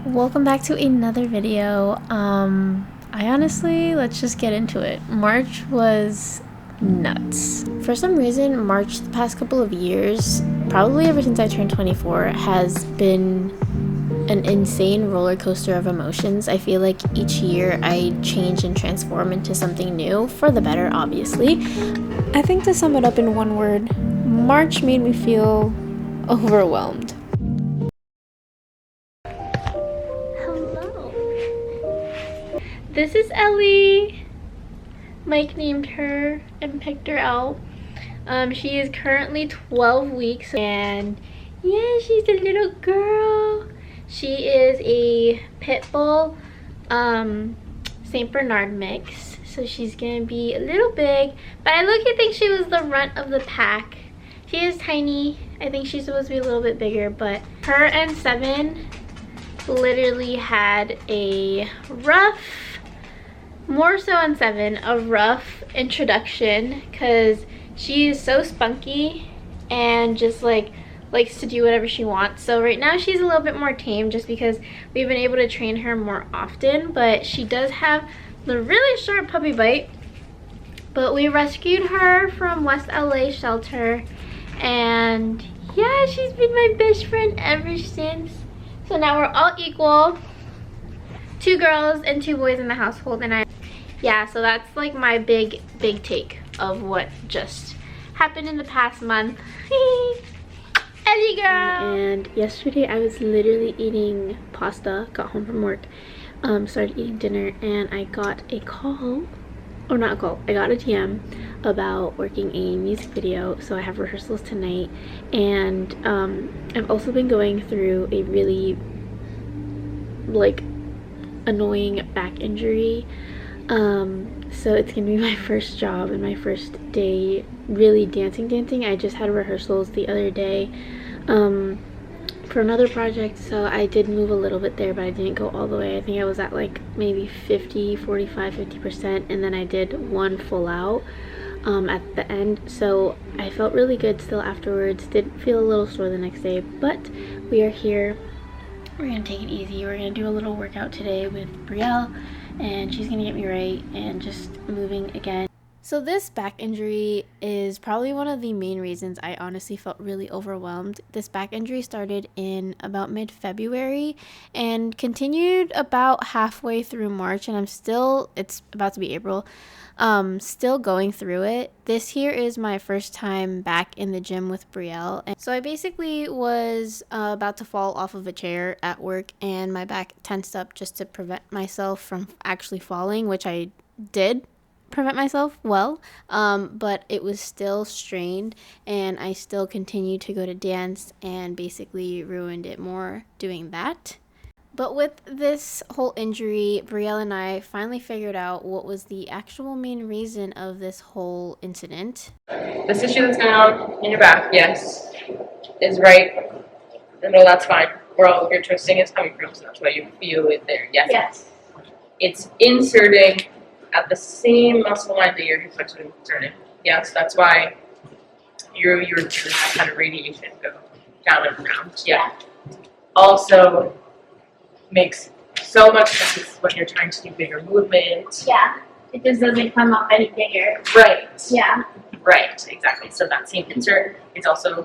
Welcome back to another video. Let's just get into it. March was nuts. For some reason, March the past couple of years, probably ever since I turned 24, has been an insane roller coaster of emotions. I feel like each year I change and transform into something new, for the better, obviously. I think to sum it up in one word, March made me feel overwhelmed. This is Ellie. Mike named her and picked her out. She is currently 12 weeks and yeah, she's a little girl. She is a pit bull Saint Bernard mix, so she's gonna be a little big, but I look-y think she was the runt of the pack. She is tiny. I think she's supposed to be a little bit bigger, but her and Seven literally had a rough, more so on Seven, a rough introduction because she is so spunky and just likes to do whatever she wants. So right now she's a little bit more tame just because we've been able to train her more often, but she does have the really sharp puppy bite. But we rescued her from West LA shelter and yeah, she's been my best friend ever since. So now we're all equal, 2 girls and 2 boys in the household, and yeah, so that's like my big take of what just happened in the past month. Ellie girl! And yesterday I was literally eating pasta, got home from work, started eating dinner, and I got a call, or not a call, I got a DM about working a music video. So I have rehearsals tonight, and I've also been going through a really annoying back injury. So it's gonna be my first job and my first day really dancing. I just had rehearsals the other day for another project, so I did move a little bit there, but I didn't go all the way. I think I was at like maybe 50%, and then I did one full out at the end, so I felt really good still afterwards. Did feel a little sore the next day, but we are here. We're gonna take it easy. We're gonna do a little workout today with Brielle, and she's gonna get me right and just moving again. So this back injury is probably one of the main reasons I honestly felt really overwhelmed. This back injury started in about mid-February and continued about halfway through March, and it's about to be April, still going through it. This here is my first time back in the gym with Brielle, and so I basically was about to fall off of a chair at work, and my back tensed up just to prevent myself from actually falling, which I did prevent myself well, but it was still strained, and I still continued to go to dance and basically ruined it more doing that. But with this whole injury, Brielle and I finally figured out what was the actual main reason of this whole incident. This issue that's down in your back, yes, is right in the middle. That's fine. Where all of your twisting is coming from, so that's why you feel it there. Yes. Yes. It's inserting at the same muscle line that your hip flexor is inserting. Yes, that's why your kind of radiation go down and around. Yeah. Also makes so much sense when you're trying to do bigger movement. Yeah, it just doesn't come up any bigger. Right. Yeah. Right, exactly. So that same insert is also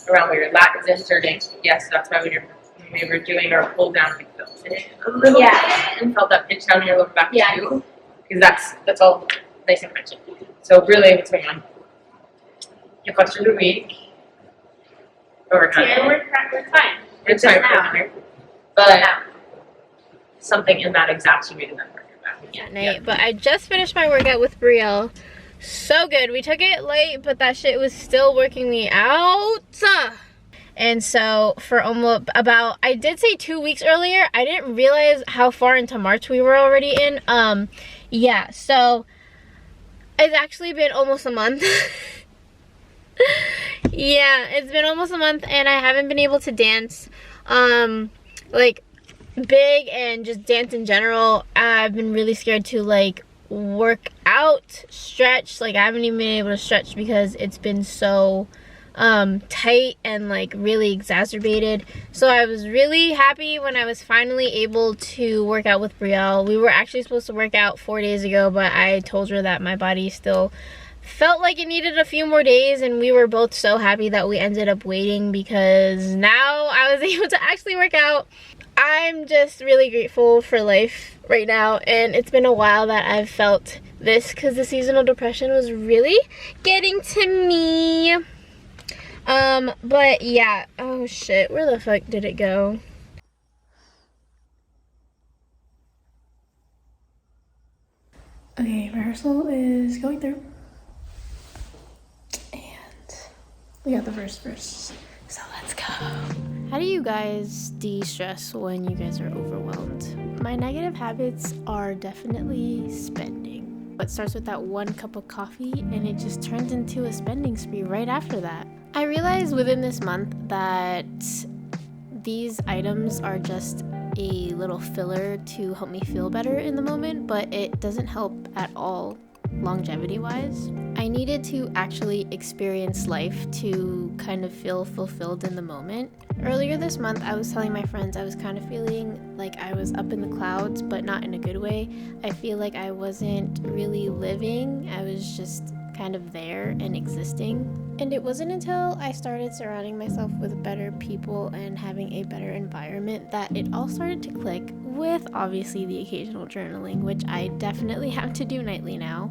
around where your lat is inserting. Yes, that's why when we were doing our pull down, we felt it a little bit and felt that pitch down in your lower back too. Because that's all nice and crunchy. So really, what's going on? Your flexors are weak. We're fine. It's fine, but something in that exacerbated that part of your back. Yeah. But I just finished my workout with Brielle. So good. We took it late, but that shit was still working me out. And so for almost about, I did say 2 weeks earlier, I didn't realize how far into March we were already in. Yeah, so it's actually been almost a month. Yeah, it's been almost a month and I haven't been able to dance like big and just dance in general. I've been really scared to like work out, stretch. Like I haven't even been able to stretch because it's been so tight and like really exacerbated. So I was really happy when I was finally able to work out with Brielle. We were actually supposed to work out 4 days ago, but I told her that my body still felt like it needed a few more days, and we were both so happy that we ended up waiting because now I was able to actually work out. I'm just really grateful for life right now, and it's been a while that I've felt this because the seasonal depression was really getting to me. But yeah, oh shit, where the fuck did it go? Okay, rehearsal is going through. We got the first verse, so let's go. How do you guys de-stress when you guys are overwhelmed? My negative habits are definitely spending. It starts with that 1 cup of coffee and it just turns into a spending spree right after that. I realized within this month that these items are just a little filler to help me feel better in the moment, but it doesn't help at all longevity wise. I needed to actually experience life to kind of feel fulfilled in the moment. Earlier this month, I was telling my friends I was kind of feeling like I was up in the clouds, but not in a good way. I feel like I wasn't really living. I was just kind of there and existing. And it wasn't until I started surrounding myself with better people and having a better environment that it all started to click, with obviously the occasional journaling, which I definitely have to do nightly now.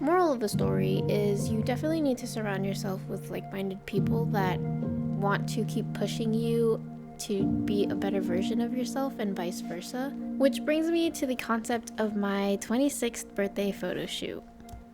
Moral of the story is you definitely need to surround yourself with like-minded people that want to keep pushing you to be a better version of yourself and vice versa. Which brings me to the concept of my 26th birthday photo shoot.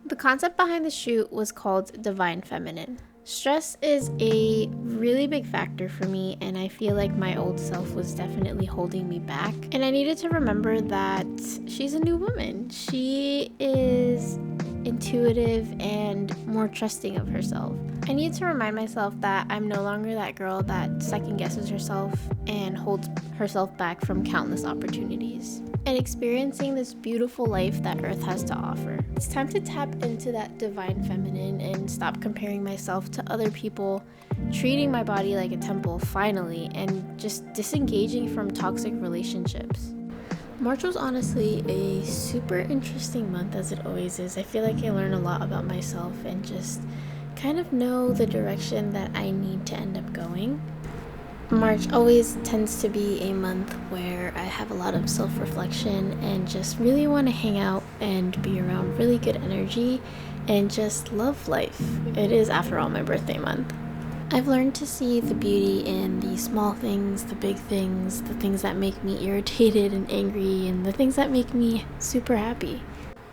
The concept behind the shoot was called Divine Feminine. Stress is a really big factor for me, and I feel like my old self was definitely holding me back. And I needed to remember that she's a new woman. She is intuitive and more trusting of herself. I need to remind myself that I'm no longer that girl that second guesses herself and holds herself back from countless opportunities and experiencing this beautiful life that Earth has to offer. It's time to tap into that divine feminine and stop comparing myself to other people, treating my body like a temple finally, and just disengaging from toxic relationships. March was honestly a super interesting month, as it always is. I feel like I learned a lot about myself and just kind of know the direction that I need to end up going. March always tends to be a month where I have a lot of self-reflection and just really want to hang out and be around really good energy and just love life. It is, after all, my birthday month. I've learned to see the beauty in the small things, the big things, the things that make me irritated and angry, and the things that make me super happy.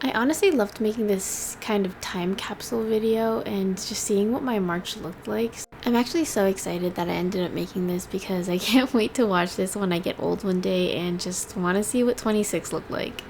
I honestly loved making this kind of time capsule video and just seeing what my March looked like. I'm actually so excited that I ended up making this because I can't wait to watch this when I get old one day and just want to see what 26 looked like.